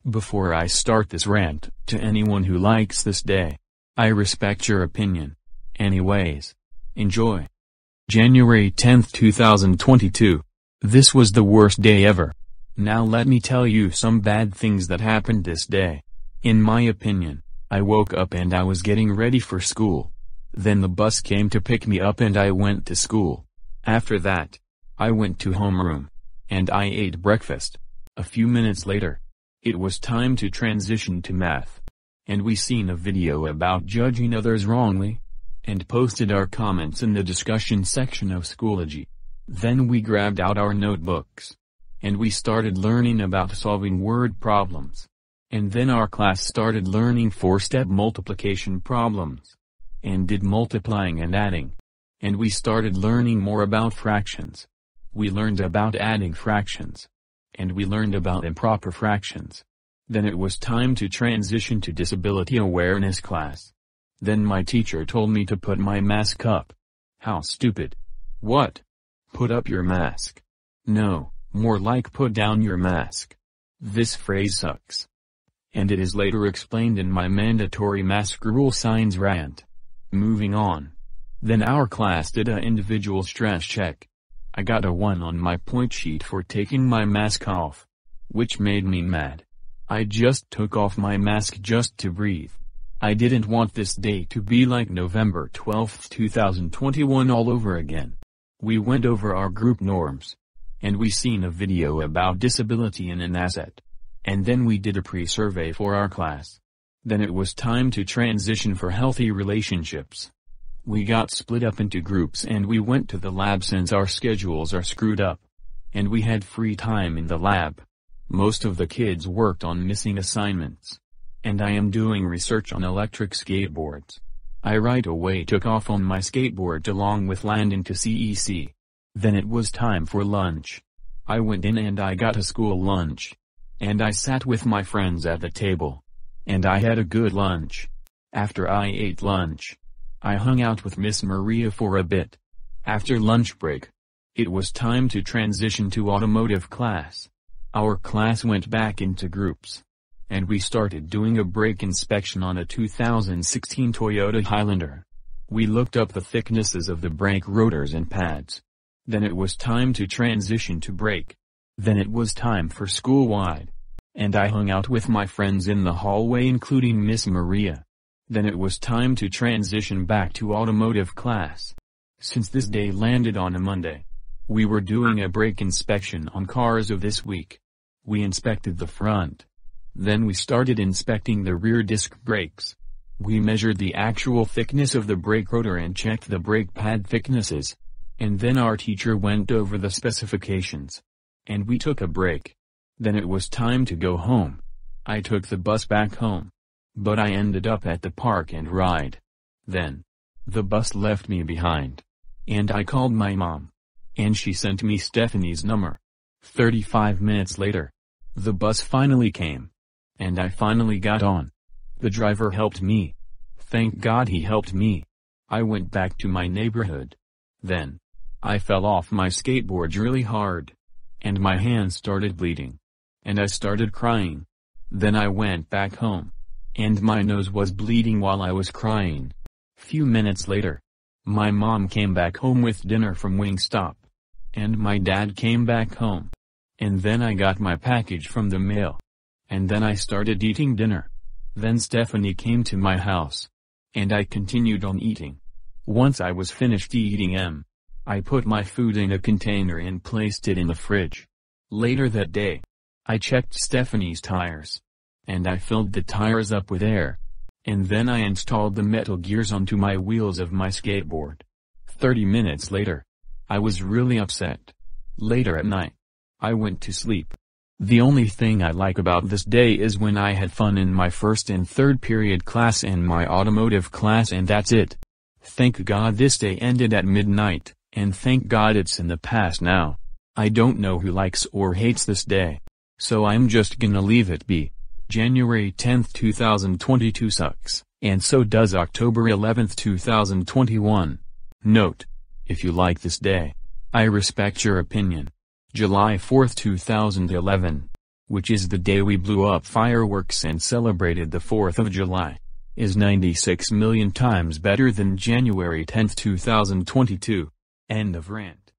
Before I start this rant, to anyone who likes this day, I respect your opinion. Anyways, enjoy. January 10th 2022. This was the worst day ever. Now let me tell you some bad things that happened this day. In my opinion, I woke up and I was getting ready for school. Then the bus came to pick me up and I went to school. After that, I went to homeroom. And I ate breakfast. A few minutes later, it was time to transition to math. And we seen a video about judging others wrongly, and posted our comments in the discussion section of Schoology. Then we grabbed out our notebooks. And we started learning about solving word problems. And then our class started learning 4-step multiplication problems. And did multiplying and adding. And we started learning more about fractions. We learned about adding fractions. And we learned about improper fractions. Then it was time to transition to disability awareness class. Then my teacher told me to put my mask up. How stupid. What? Put up your mask. No, more like put down your mask. This phrase sucks. And it is later explained in my mandatory mask rule signs rant. Moving on. Then our class did a individual stress check. I got a 1 on my point sheet for taking my mask off. Which made me mad. I just took off my mask just to breathe. I didn't want this day to be like November 12th 2021 all over again. We went over our group norms. And we seen a video about disability in an asset. And then we did a pre-survey for our class. Then it was time to transition for healthy relationships. We got split up into groups and we went to the lab since our schedules are screwed up. And we had free time in the lab. Most of the kids worked on missing assignments. And I am doing research on electric skateboards. I right away took off on my skateboard along with landing to CEC. Then it was time for lunch. I went in and I got a school lunch. And I sat with my friends at the table. And I had a good lunch. After I ate lunch, I hung out with Miss Maria for a bit. After lunch break, it was time to transition to automotive class. Our class went back into groups. And we started doing a brake inspection on a 2016 Toyota Highlander. We looked up the thicknesses of the brake rotors and pads. Then it was time to transition to brake. Then it was time for school-wide. And I hung out with my friends in the hallway including Miss Maria. Then it was time to transition back to automotive class. Since this day landed on a Monday, we were doing a brake inspection on cars of this week. We inspected the front. Then we started inspecting the rear disc brakes. We measured the actual thickness of the brake rotor and checked the brake pad thicknesses. And then our teacher went over the specifications. And we took a break. Then it was time to go home. I took the bus back home. But I ended up at the park and ride. Then, the bus left me behind. And I called my mom. And she sent me Stephanie's number. 35 minutes later, the bus finally came. And I finally got on. The driver helped me. Thank God he helped me. I went back to my neighborhood. Then, I fell off my skateboard really hard. And my hand started bleeding. And I started crying. Then I went back home. And my nose was bleeding while I was crying. Few minutes later, my mom came back home with dinner from Wingstop. And my dad came back home. And then I got my package from the mail. And then I started eating dinner. Then Stephanie came to my house. And I continued on eating. Once I was finished eating, I put my food in a container and placed it in the fridge. Later that day, I checked Stephanie's tires. And I filled the tires up with air. And then I installed the metal gears onto my wheels of my skateboard. 30 minutes later, I was really upset. Later at night, I went to sleep. The only thing I like about this day is when I had fun in my first and third period class and my automotive class, and that's it. Thank God this day ended at midnight, and thank God it's in the past now. I don't know who likes or hates this day. So I'm just gonna leave it be. January 10th 2022 sucks, and so does October 11th 2021. Note: if you like this day, I respect your opinion. July 4th 2011. which is the day we blew up fireworks and celebrated the 4th of July, is 96 million times better than January 10, 2022. End of rant.